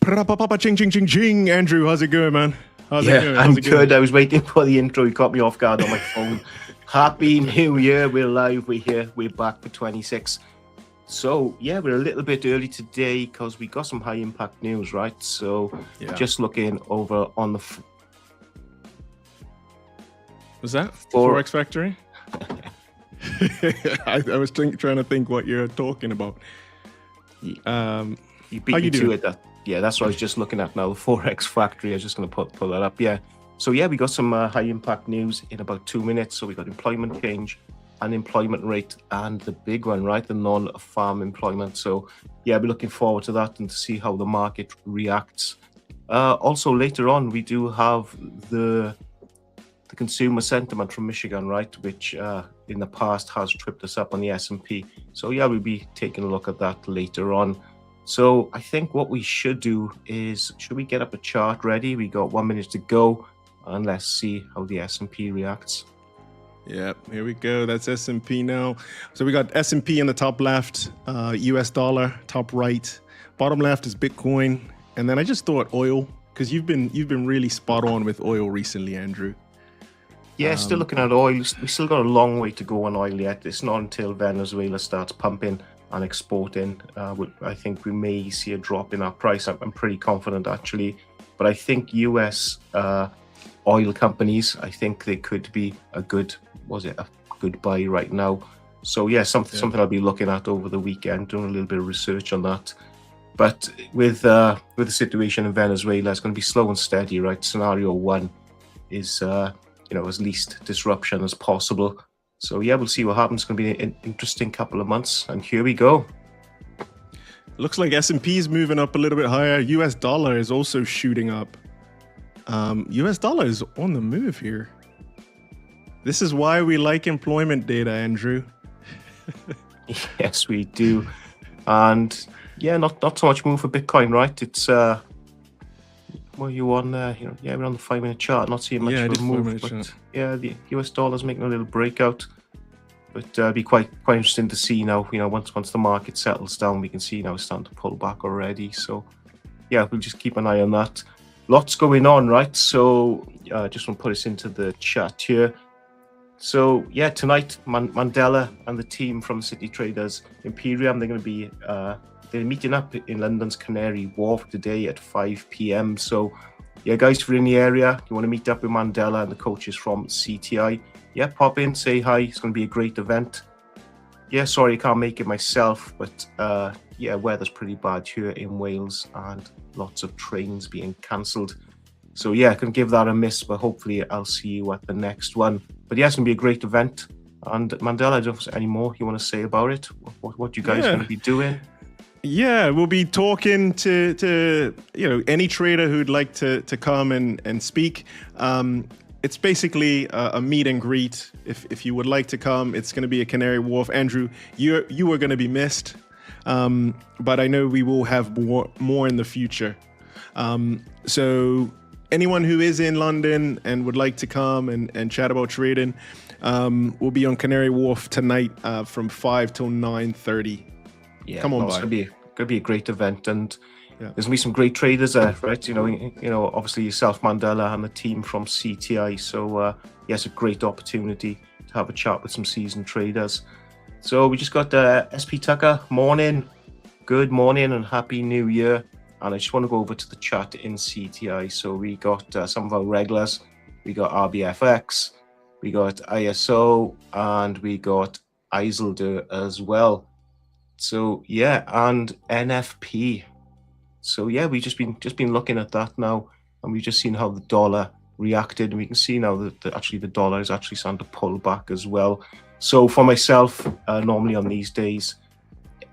Pra-pa-pa-pa, ching, ching, ching, ching. Andrew, how's it going, man? How's it going? I'm good. I was waiting for the intro. You caught me off guard on my phone. Happy New Year. We're live. We're here. We're back for 26. So, yeah, we're a little bit early today because we got some high impact news, right? So, just looking over on the... Was that Forex Factory? I was trying to think what you're talking about. You beat me to it. That's what I was just looking at now. The Forex Factory. I was just going to pull that up. Yeah. So, yeah, we got some high impact news in about 2 minutes. So, we got employment change, unemployment rate, and the big one, right? The non-farm employment. So, yeah, we're looking forward to that and to see how the market reacts. Also, later on, we do have the consumer sentiment from Michigan, right? Which in the past has tripped us up on the S&P. So, yeah, we'll be taking a look at that later on. So I think what we should do is, should we get up a chart ready? We got 1 minute to go, and let's see how the S&P reacts. Yeah, here we go. That's S&P now. So we got S&P in the top left, US dollar, top right. Bottom left is Bitcoin. And then I just thought oil, because you've been really spot on with oil recently, Andrew. Yeah, still looking at oil. We still got a long way to go on oil yet. It's not until Venezuela starts pumping and exporting. I think we may see a drop in our price. I'm pretty confident, actually. But I think US oil companies, I think they could be a good buy right now. So yeah, something I'll be looking at over the weekend, doing a little bit of research on that. But with the situation in Venezuela, it's going to be slow and steady, right? Scenario one is as least disruption as possible. So yeah, we'll see what happens. It's going to be an interesting couple of months, and here we go. Looks like S&P is moving up a little bit higher. US dollar is also shooting up. US dollar is on the move here. This is why we like employment data, Andrew. Yes, we do. And yeah, not so much move for Bitcoin, right? It's what are you on there? We're on the 5 minute chart, not seeing much of a move. But yeah, the US dollar's making a little breakout. But it'd be quite interesting to see now. Once the market settles down, we can see now it's starting to pull back already. So yeah, we'll just keep an eye on that. Lots going on, right? So just want to put us into the chat here. So yeah, tonight Mandela and the team from City Traders Imperium, they're going to be they're meeting up in London's Canary Wharf today at 5 p.m. So yeah, guys, if you're in the area, you want to meet up with Mandela and the coaches from CTI, yeah, pop in, say hi. It's going to be a great event. Yeah, sorry I can't make it myself, but yeah, weather's pretty bad here in Wales and lots of trains being cancelled. So yeah, I can give that a miss, but hopefully I'll see you at the next one. But yeah, it's going to be a great event. And Mandela, I don't know if there's any more you want to say about it? What you guys are going to be doing? Yeah, we'll be talking to any trader who'd like to come and speak. It's basically a meet and greet. If you would like to come, it's going to be a Canary Wharf. Andrew, you are going to be missed, but I know we will have more in the future. So anyone who is in London and would like to come and chat about trading, we'll be on Canary Wharf tonight from 5 till 9:30. Yeah, come on, it's gonna be a great event, and there's gonna be some great traders there, right? Obviously yourself, Mandela, and the team from CTI. So yeah, it's a great opportunity to have a chat with some seasoned traders. So we just got SP Tucker, morning, good morning, and happy New Year. And I just want to go over to the chat in CTI. So we got some of our regulars. We got RBFX, we got ISO, and we got Isildur as well. So yeah, and NFP. So yeah, we've just been looking at that now, and we've just seen how the dollar reacted, and we can see now that actually the dollar is actually starting to pull back as well. So for myself, normally on these days,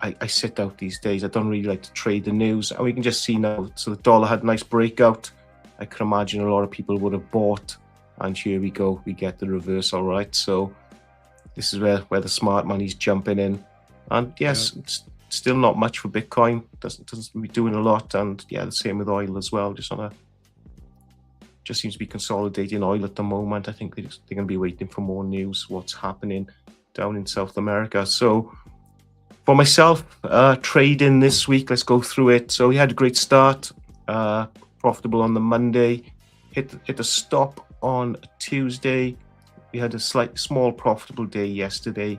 I sit out these days. I don't really like to trade the news, and we can just see now. So the dollar had a nice breakout. I can imagine a lot of people would have bought, and here we go. We get the reverse, all right. So this is where the smart money's jumping in. And yes, it's still not much for Bitcoin. Doesn't be doing a lot, and yeah, the same with oil as well. Just seems to be consolidating oil at the moment. I think they're going to be waiting for more news. What's happening down in South America? So for myself, trading this week, let's go through it. So we had a great start. profitable on the Monday, hit a stop on Tuesday. We had a small profitable day yesterday,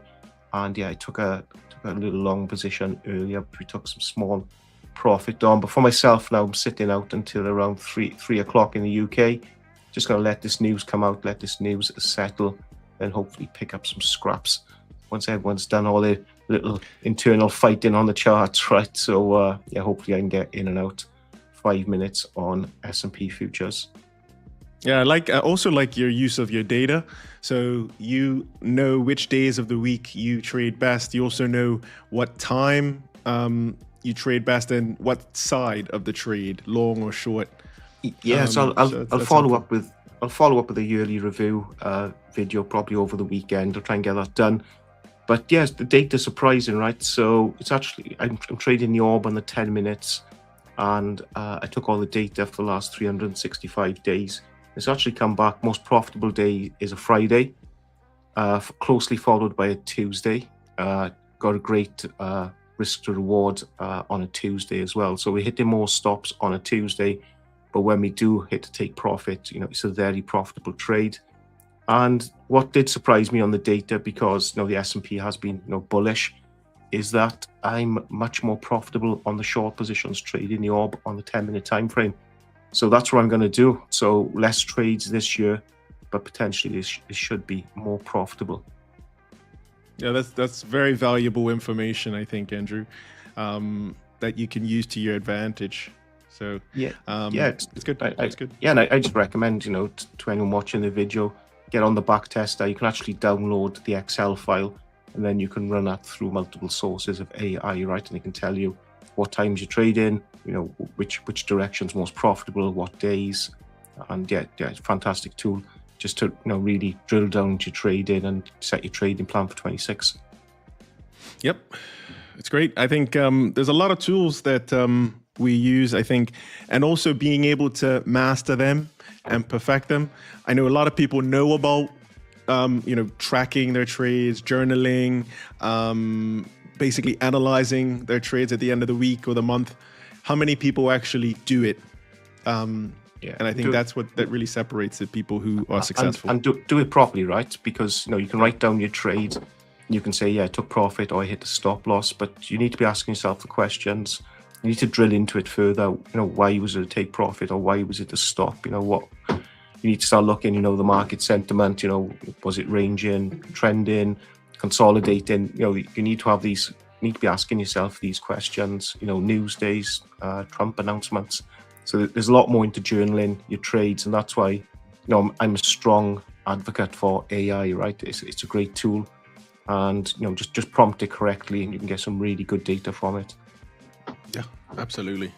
and I took a little long position earlier. We took some small profit on, but for myself now, I'm sitting out until around 3 o'clock in the UK. Just going to let this news come out, let this news settle, and hopefully pick up some scraps once everyone's done all their little internal fighting on the charts, right? So hopefully I can get in and out 5 minutes on S&P futures. Yeah, I also like your use of your data. So you know which days of the week you trade best. You also know what time you trade best and what side of the trade, long or short. Yeah, so I'll follow up with a yearly review video probably over the weekend. I'll try and get that done. But yes, the data's surprising, right? So it's actually I'm trading the orb on the 10 minutes, and I took all the data for the last 365 days. It's actually come back. Most profitable day is a Friday, closely followed by a Tuesday. Got a great risk to reward on a Tuesday as well. So we're hitting more stops on a Tuesday, but when we do hit to take profit, it's a very profitable trade. And what did surprise me on the data, because the S&P has been bullish, is that I'm much more profitable on the short positions trading the orb on the 10-minute time frame. So that's what I'm going to do. So less trades this year, but potentially this should be more profitable. Yeah, that's very valuable information, I think, Andrew, that you can use to your advantage. So it's good. It's good. Yeah, and I just recommend to anyone watching the video, get on the back tester. You can actually download the Excel file, and then you can run that through multiple sources of AI, right? And it can tell you what times you trade in, which direction's most profitable, what days. And it's a fantastic tool just to really drill down into your trading and set your trading plan for 26. Yep, it's great. I think there's a lot of tools that we use, I think, and also being able to master them and perfect them. I know a lot of people know about tracking their trades, journaling, basically analyzing their trades at the end of the week or the month. How many people actually do it? And I think that's what really separates the people who are successful. And do it properly, right? Because you can write down your trade. You can say, I took profit or I hit a stop loss, but you need to be asking yourself the questions. You need to drill into it further. Why was it a take profit or why was it a stop? What you need to start looking. The market sentiment. Was it ranging, trending, consolidating? You need to have these. You need to be asking yourself these questions. News days, Trump announcements. So there's a lot more into journaling your trades, and that's why I'm a strong advocate for AI. Right, it's a great tool, and just prompt it correctly, and you can get some really good data from it. Yeah, absolutely.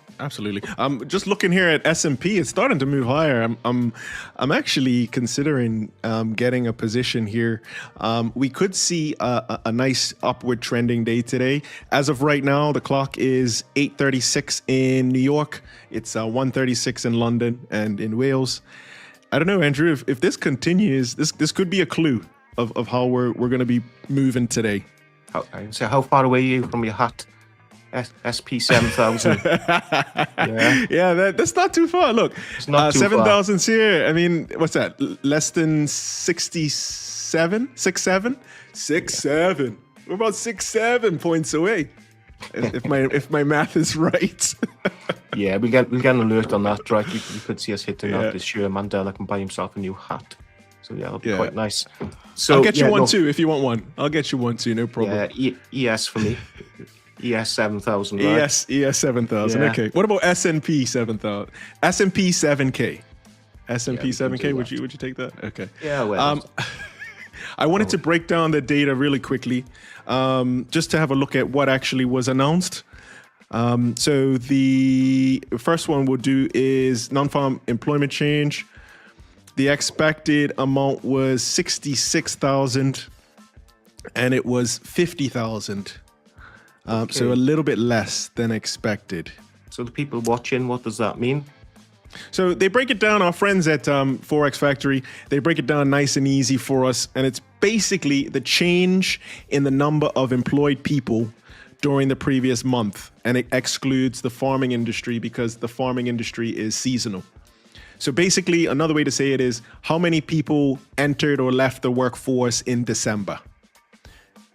Just looking here at S&P, it's starting to move higher. I'm actually considering getting a position here. We could see a nice upward trending day today. As of right now, the clock is 8:36 in New York. It's 1:36 in London and in Wales. I don't know, Andrew, if this continues, this could be a clue of how we're going to be moving today. How far away are you from your hat? SP 7,000. That's not too far. Look, it's not too 7,000's here. I mean, what's that? Less than 67? 6'7"? 6'7". We're about 6'7" points away. if my math is right. we get an alert on that, right? You could see us hitting that this year. Mandela can buy himself a new hat. So that'll be quite nice. So I'll get you one too if you want one. I'll get you one too, no problem. ES for me. ES 7,000, right? ES 7,000. Yeah. Okay. What about S&P 7,000? S&P 7K. S&P 7K. Would you take that? Okay. Yeah. Well. I wanted to break down the data really quickly, just to have a look at what actually was announced. So the first one we'll do is non-farm employment change. The expected amount was 66,000, and it was 50,000. So a little bit less than expected. So the people watching, what does that mean? So they break it down, our friends at Forex Factory, they break it down nice and easy for us. And it's basically the change in the number of employed people during the previous month, and it excludes the farming industry because the farming industry is seasonal. So basically, another way to say it is how many people entered or left the workforce in December.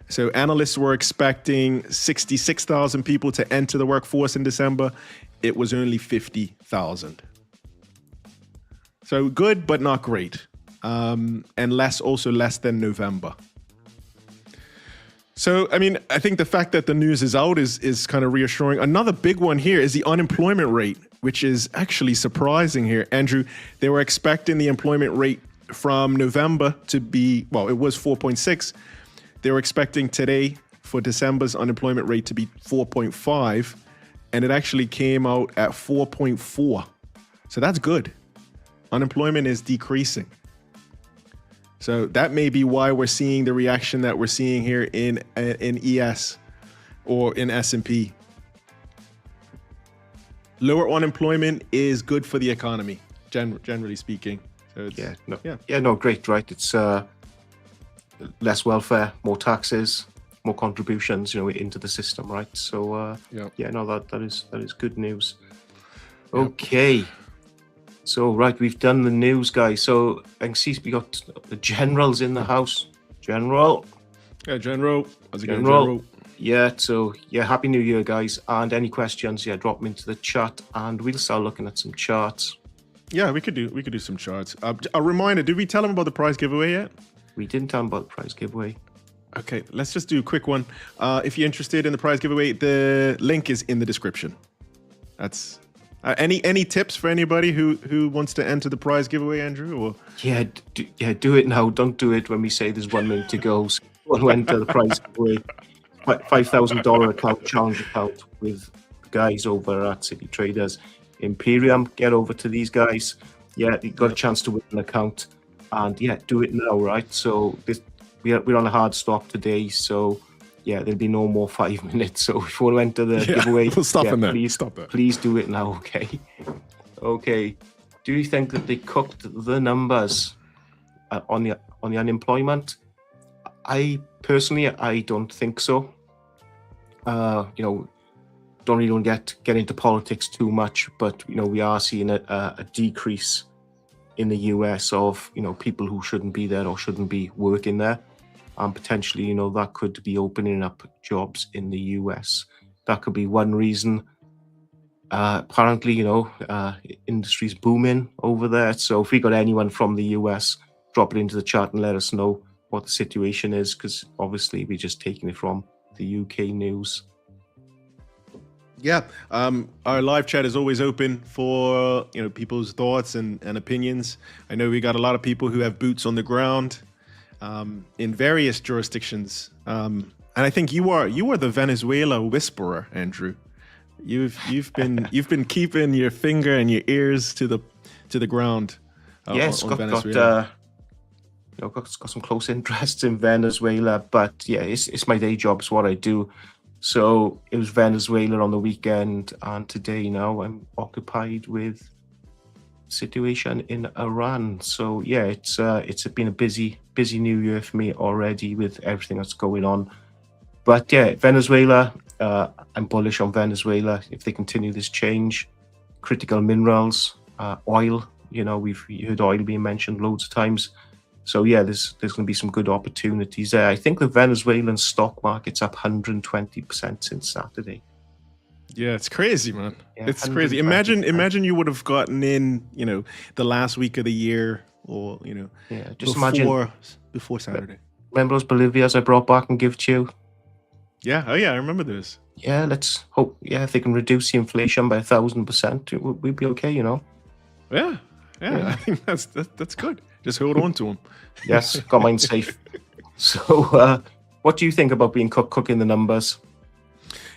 So analysts were expecting 66,000 people to enter the workforce in December. It was only 50,000. So good, but not great. And also less than November. So, I mean, I think the fact that the news is out is kind of reassuring. Another big one here is the unemployment rate, which is actually surprising here. Andrew, they were expecting the employment rate from November to be, well, it was 4.6. They were expecting today for December's unemployment rate to be 4.5, and it actually came out at 4.4. So that's good. Unemployment is decreasing. So that may be why we're seeing the reaction that we're seeing here in ES or in S&P. Lower unemployment is good for the economy, generally speaking. So it's, great, right? It's less welfare, more taxes, more contributions, into the system, right? So that is good news. Okay. So, right, we've done the news, guys. So, I can see we got the General's in the house. General. Yeah, General. How's it going, General? Yeah, so, Happy New Year, guys. And any questions, drop them into the chat, and we'll start looking at some charts. Yeah, we could do some charts. A reminder, did we tell them about the prize giveaway yet? We didn't tell them about the prize giveaway. Okay, let's just do a quick one. If you're interested in the prize giveaway, the link is in the description. That's... any tips for anybody who wants to enter the prize giveaway, Andrew? Or do it now. Don't do it when we say there's 1 minute to go. So we'll enter the prize giveaway. $5,000 account, challenge account with the guys over at City Traders. Imperium, get over to these guys. Yeah, you got a chance to win an account, and do it now, right? So we're on a hard stop today, so. Yeah, there'll be no more 5 minutes. So if you want to enter the giveaway, we'll stop in there. Stop it. Please do it now, okay? Okay. Do you think that they cooked the numbers on the unemployment? I personally don't think so. Don't really want to get into politics too much, but we are seeing a decrease in the US of people who shouldn't be there or shouldn't be working there. And potentially, that could be opening up jobs in the US. That could be one reason. Apparently, industry's booming over there. So if we got anyone from the US, drop it into the chat and let us know what the situation is, because obviously we're just taking it from the UK news. Yeah, our live chat is always open for people's thoughts and opinions. I know we got a lot of people who have boots on the ground. In various jurisdictions, and I think you are the Venezuela whisperer, Andrew. You've been keeping your finger and your ears to the ground. Yes, on Venezuela. Got some close interests in Venezuela, but it's my day job. It's what I do. So it was Venezuela on the weekend, and today now I'm occupied with situation in Iran. So it's been a busy new year for me already with everything that's going on. But Venezuela, I'm bullish on Venezuela if they continue this change. Critical minerals, oil, we've heard oil being mentioned loads of times. So there's going to be some good opportunities there. I think the Venezuelan stock market's up 120% since Saturday. Yeah, it's crazy, man. It's crazy. Imagine you would have gotten in, the last week of the year, or just before Saturday. Remember those Bolivias I brought back and give to you? Yeah, I remember this. Yeah, let's hope. Yeah, if they can reduce the inflation by 1,000%, we'd be okay, Yeah, I think that's good. Just hold on to them. Yes, got mine safe. So, what do you think about being cooking the numbers?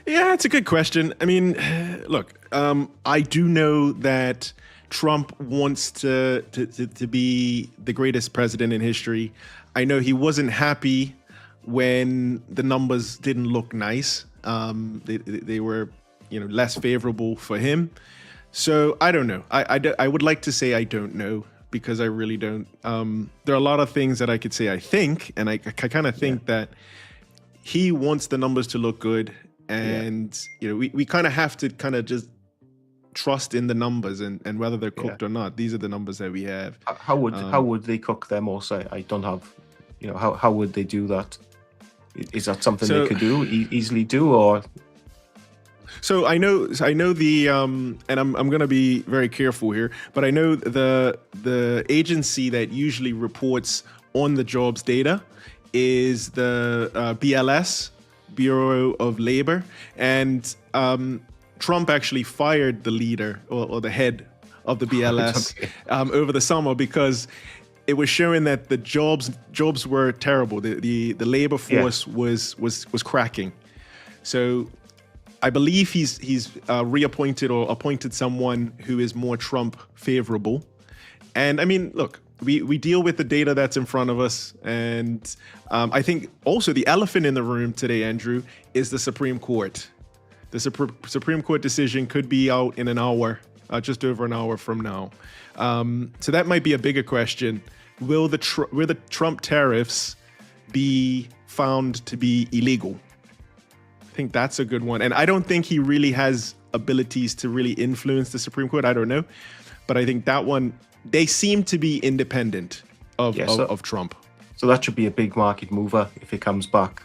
Yeah, it's a good question. I mean, look, I do know that Trump wants to be the greatest president in history. I know he wasn't happy when the numbers didn't look nice. They were, less favorable for him. So I don't know. I would like to say I don't know, because I really don't. There are a lot of things that I could say I think, and I kind of think that he wants the numbers to look good. and we kind of have to kind of just trust in the numbers and whether they're cooked or not. These are the numbers that we have. How would they cook them? Also, I don't have, how would they do that? Is that something they could easily do, or? So I know the and I'm going to be very careful here, but I know the agency that usually reports on the jobs data is the BLS, Bureau of Labor, and Trump actually fired the leader or the head of the BLS over the summer because it was showing that the jobs were terrible. The labor force was cracking. So I believe he's reappointed or appointed someone who is more Trump favorable. And I mean, look, we deal with the data that's in front of us. And I think also the elephant in the room today, Andrew, is the Supreme Court. The Supreme Court decision could be out in an hour, just over an hour from now. So that might be a bigger question. Will the Trump tariffs be found to be illegal? I think that's a good one. And I don't think he really has abilities to really influence the Supreme Court. I don't know. But I think that one, they seem to be independent of Trump. So that should be a big market mover if it comes back.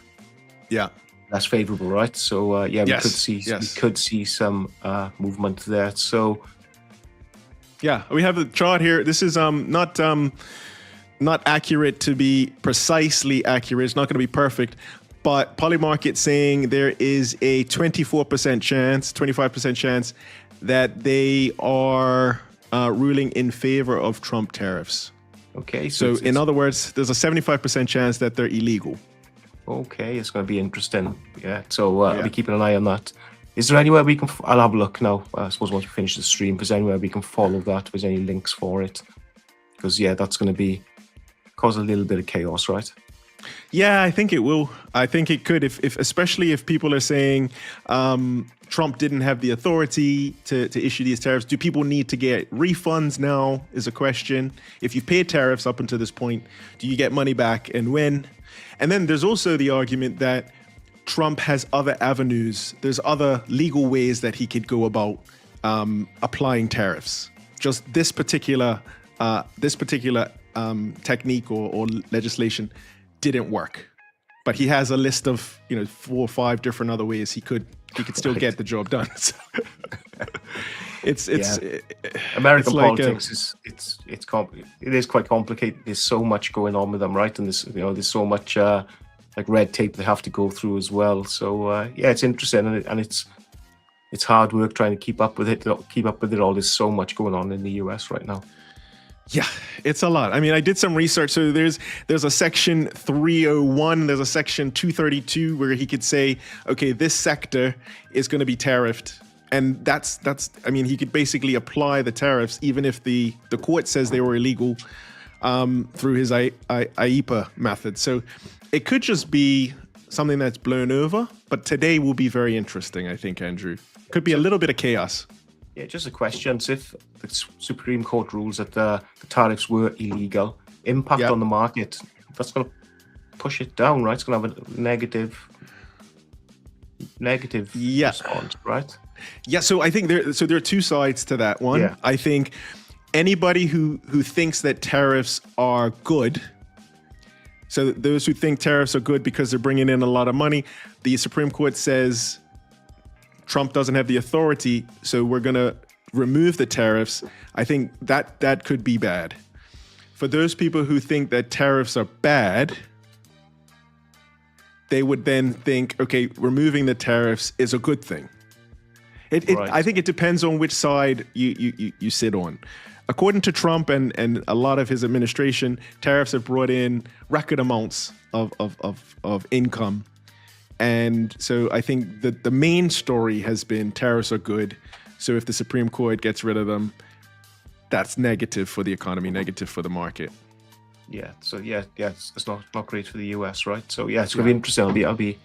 Yeah. That's favorable, right? So we could see some movement there. So yeah, we have a chart here. This is not accurate to be precisely accurate. It's not going to be perfect, but Polymarket saying there is a 24% chance, 25% chance that they are ruling in favor of Trump tariffs. Okay. So in other words, there's a 75% chance that they're illegal. Okay, it's going to be interesting. Yeah, so I'll be keeping an eye on that. Is there anywhere we can? I'll have a look now. I suppose once we finish the stream, if there's anywhere we can follow that, if there's any links for it, because that's going to cause a little bit of chaos, right? Yeah, I think it will. I think it could, if especially if people are saying Trump didn't have the authority to issue these tariffs. Do people need to get refunds now? Is a question. If you've paid tariffs up until this point, do you get money back, and when? And then there's also the argument that Trump has other avenues. There's other legal ways that he could go about applying tariffs. Just this particular technique or legislation didn't work. But he has a list of 4 or 5 different other ways he could still get the job done. So American politics it is quite complicated. There's so much going on with them, right? And there's so much like red tape they have to go through as well. So it's interesting, and it's hard work trying to keep up with it all. There's so much going on in the US right now. Yeah, it's a lot. I mean, I did some research. So there's a section 301, there's a section 232 where he could say, okay, this sector is going to be tariffed. And that's I mean, he could basically apply the tariffs even if the court says they were illegal through his IEPA method. So it could just be something that's blown over. But today will be very interesting, I think, Andrew. Could be a little bit of chaos. Yeah, just a question. So if the Supreme Court rules that the tariffs were illegal, impact on the market, that's going to push it down, right? It's going to have a negative response, right? Yeah, so I think there are 2 sides to that one. Yeah. I think anybody who thinks that tariffs are good, so those who think tariffs are good because they're bringing in a lot of money, the Supreme Court says Trump doesn't have the authority, so we're going to remove the tariffs. I think that could be bad. For those people who think that tariffs are bad, they would then think, okay, removing the tariffs is a good thing. Right. I think it depends on which side you sit on. According to Trump and a lot of his administration, tariffs have brought in record amounts of income. And so I think that the main story has been tariffs are good. So if the Supreme Court gets rid of them, that's negative for the economy, negative for the market. Yeah. So it's not great for the US, right? So it's going to be interesting. I'll be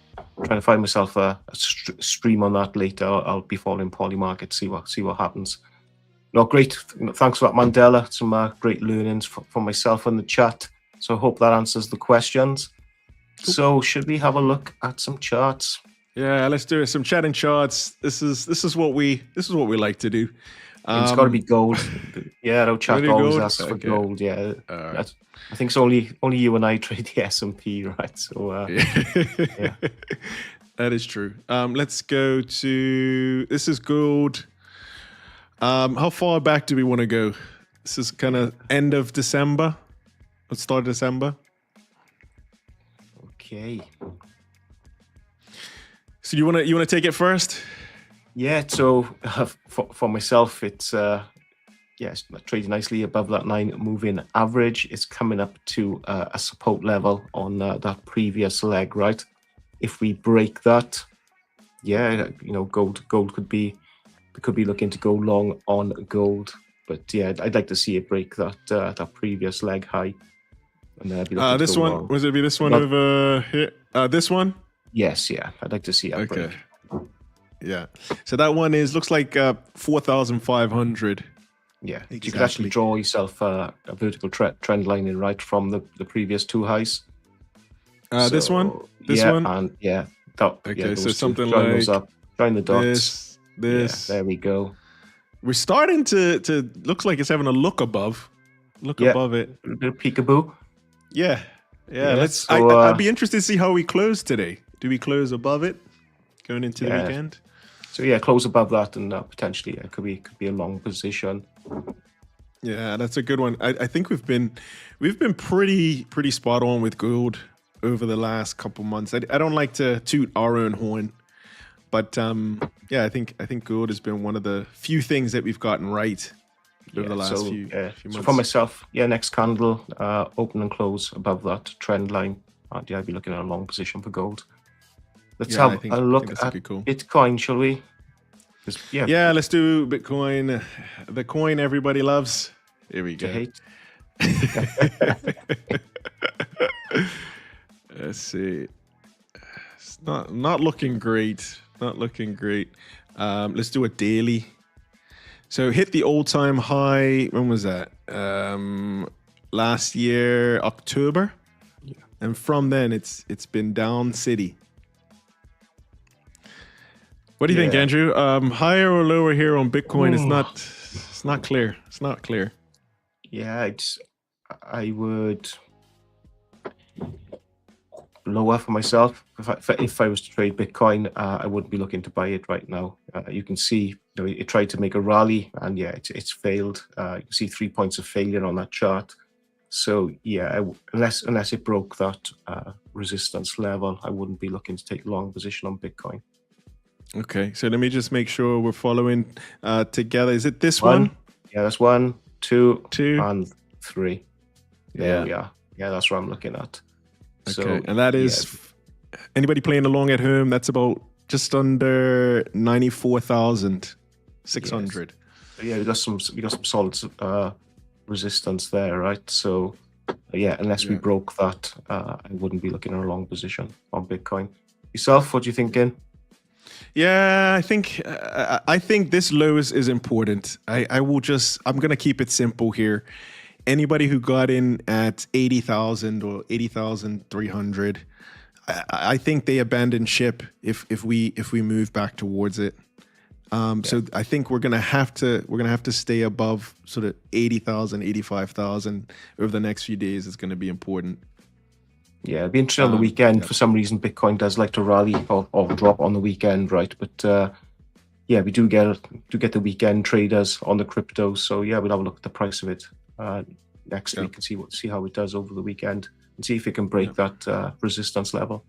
trying to find myself a stream on that later. I'll be following Polymarket, see what happens. No, great. Thanks for that, Mandela. Some great learnings for myself in the chat. So I hope that answers the questions. So should we have a look at some charts? Yeah, let's do it. Some chatting charts. This is what we like to do. It's got to be gold. Yeah, no chat Really always gold? asks for Okay. gold. Yeah, All right. I think it's only you and I trade the S&P, right? So yeah. That is true. Let's go to, this is gold. How far back do we want to go? This is kind of end of December. Let's start December. Okay. So you want to take it first? Yeah. So for myself, it's it's trading nicely above that 9 moving average. It's coming up to a support level on that previous leg, right? If we break that, gold could be looking to go long on gold. But yeah, I'd like to see it break that previous leg high. And be looking this to go one, long. was it be this one over here? This one? Yes, yeah. I'd like to see that break. Yeah. So that one looks like 4,500. Yeah, exactly. You could actually draw yourself a vertical trend line in right from the previous 2 highs. This one? This one? And okay, so something join like those up, join the dots. This. Yeah, there we go. We're starting to looks like it's having a look above. Above it. A bit of peekaboo. Yeah. Let's. So, I'd be interested to see how we close today. Do we close above it going into the weekend? So yeah, close above that, and potentially it could be a long position. Yeah, that's a good one. I think we've been pretty spot on with gold over the last couple months. I don't like to toot our own horn, but I think gold has been one of the few things that we've gotten right over the last few months. So for myself, next candle, open and close above that trend line. I'd be looking at a long position for gold. Let's have a look at Bitcoin, shall we? Yeah, let's do Bitcoin, the coin everybody loves. Here we go. Let's see. It's not looking great. Not looking great. Let's do a daily. So hit the all-time high. When was that? Last year, October. Yeah. And from then, it's been down city. What do you think, Andrew? Higher or lower here on Bitcoin? It's not clear. It's not clear. Yeah, I would lower for myself. If I was to trade Bitcoin, I wouldn't be looking to buy it right now. You can see it tried to make a rally, and it's failed. You can see 3 points of failure on that chart. So unless it broke that resistance level, I wouldn't be looking to take a long position on Bitcoin. Okay, so let me just make sure we're following together. Is it this one? Yeah, that's 1, 2, and 3. There we are. Yeah, that's what I'm looking at. Okay, so, and that is anybody playing along at home. That's about just under 94,600. Yeah, we got some solid resistance there, right? So unless we broke that, I wouldn't be looking at a long position on Bitcoin. Yourself, what are you thinking? Yeah, I think this low is important. I'm gonna keep it simple here. Anybody who got in at 80,000 or 80,300, I think they abandoned ship if we move back towards it. So I think we're gonna have to stay above sort of 80,000, 85,000 over the next few days. Is going to be important. Yeah, it'll be interesting on the weekend. For some reason, Bitcoin does like to rally or drop on the weekend, right? But we do get the weekend traders on the crypto. So we'll have a look at the price of it next week and see how it does over the weekend and see if it can break that resistance level.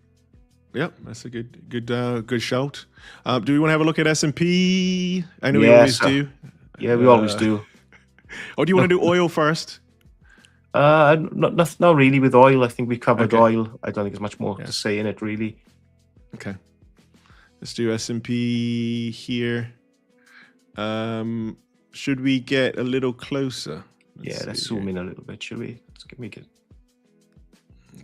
Yeah, that's a good shout. Do we want to have a look at S&P? I know we always do. Yeah, we always do. Or do you want to do oil first? Not really with oil. I think we covered oil. I don't think there's much more to say in it, really. Okay. Let's do S&P here. Should we get a little closer? Let's zoom in a little bit, should we? Let's make it.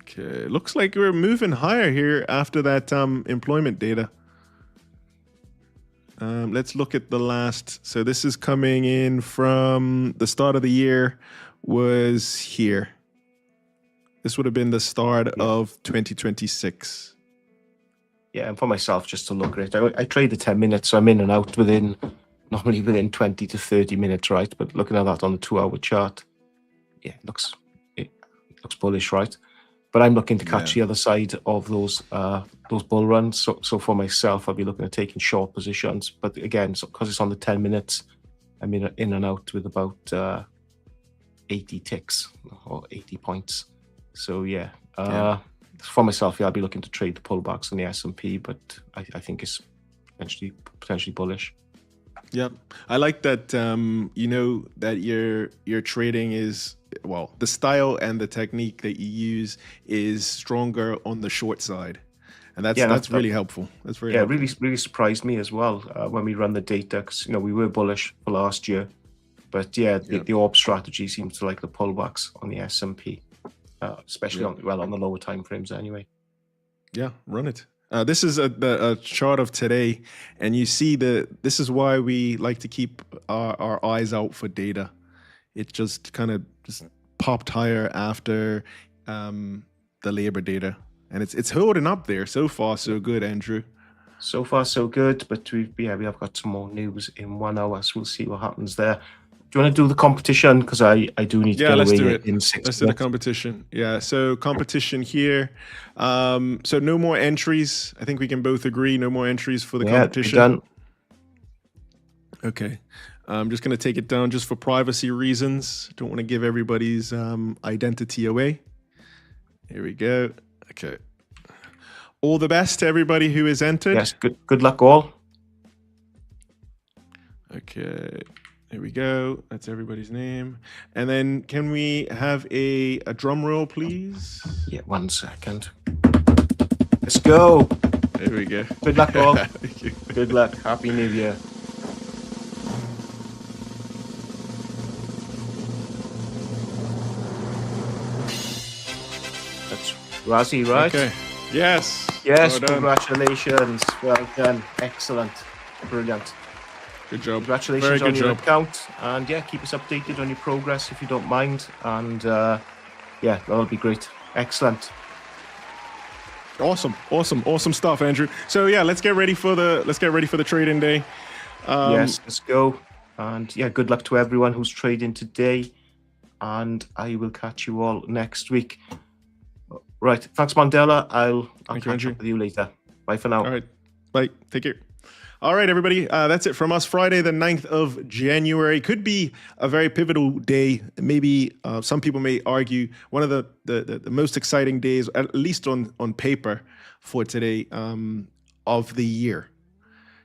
Okay, looks like we're moving higher here after that employment data. Let's look at the last. So this is coming in from the start of the year was here. This would have been the start of 2026. Yeah, and for myself, just to look at it, I trade the 10 minutes, so I'm in and out normally within 20 to 30 minutes, right? But looking at that on the 2-hour chart, yeah, it looks bullish, right? But I'm looking to catch the other side of those bull runs. So for myself, I'll be looking at taking short positions. But again, because it's on the 10 minutes, I'm in and out with about 80 ticks or 80 points. So yeah. For myself, I'll be looking to trade the pullbacks on the S&P, but I think it's potentially bullish. Yep, I like that. That your trading is, well, the style and the technique that you use is stronger on the short side, and that's really helpful. That's very helpful. Really surprised me as well when we run the data, because we were bullish for last year, but the orb strategy seems to like the pullbacks on the S&P. Especially on the lower time frames anyway. Yeah, run it. This is a chart of today, and you see this is why we like to keep our eyes out for data. It just kind of popped higher after the labor data, and it's holding up there. So far, so good, Andrew. So far, so good, but we have got some more news in 1 hour, so we'll see what happens there. Do you want to do the competition? Because I do need to get let's away do it. in 6 minutes. Let's do the competition. Yeah, so competition here. So no more entries. I think we can both agree, no more entries for the competition. Done. Okay. I'm just going to take it down just for privacy reasons. Don't want to give everybody's identity away. Here we go. Okay. All the best to everybody who is entered. Yes, good luck all. Okay. Here we go. That's everybody's name. And then can we have a drum roll, please? Yeah, 1 second. Let's go. There we go. Good luck, all. Thank you. Good luck. Happy New Year. That's Razzie, right? Okay. Yes. Yes, Well done. Congratulations. Well done. Excellent. Brilliant. Good job. Congratulations Very good on your job. account, and keep us updated on your progress if you don't mind, and that'll be great. Excellent. Awesome stuff, Andrew. So let's get ready for the trading day. Yes, let's go, and good luck to everyone who's trading today, and I will catch you all next week. Right, thanks, Mandela. I'll catch up with you later. Bye for now. All right, bye. Take care. All right, everybody. That's it from us. Friday, the 9th of January. Could be a very pivotal day. Maybe some people may argue one of the most exciting days, at least on paper, for today of the year.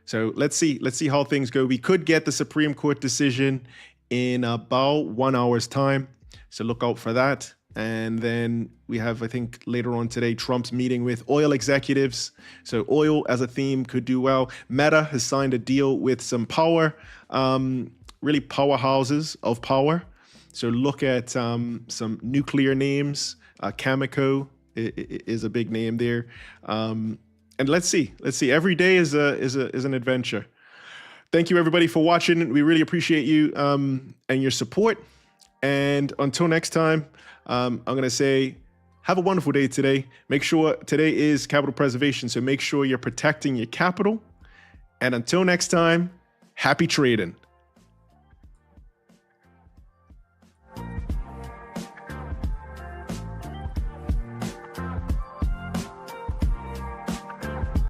So let's see how things go. We could get the Supreme Court decision in about 1 hour's time. So look out for that. And then we have, I think, later on today, Trump's meeting with oil executives. So oil as a theme could do well. Meta has signed a deal with some power, really powerhouses of power. So look at some nuclear names. Cameco is a big name there. And let's see. Every day is an adventure. Thank you, everybody, for watching. We really appreciate you and your support. And until next time, I'm going to say, have a wonderful day today. Make sure today is capital preservation, so make sure you're protecting your capital. And until next time, happy trading.